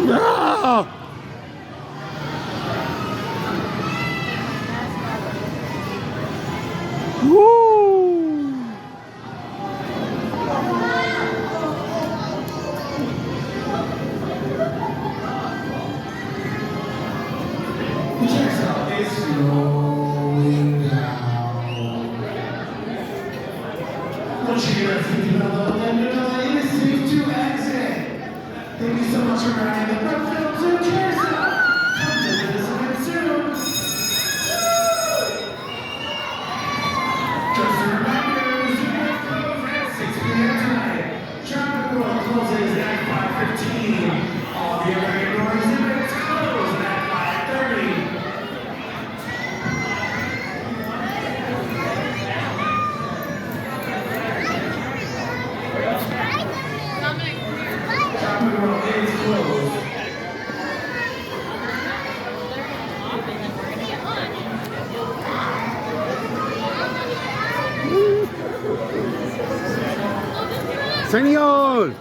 Ah! Woo! The carousel is slowing down. Once you get thinking about the limit, it is safe to exit. Thank you so much for riding the Pervez to Carousel. Come to visit us soon. Just a reminder, the event closes at 6 p.m. tonight. Traffic World closes at 5:15. All the other indoor exhibits close at 5:30. Traffic World is closed. Señor!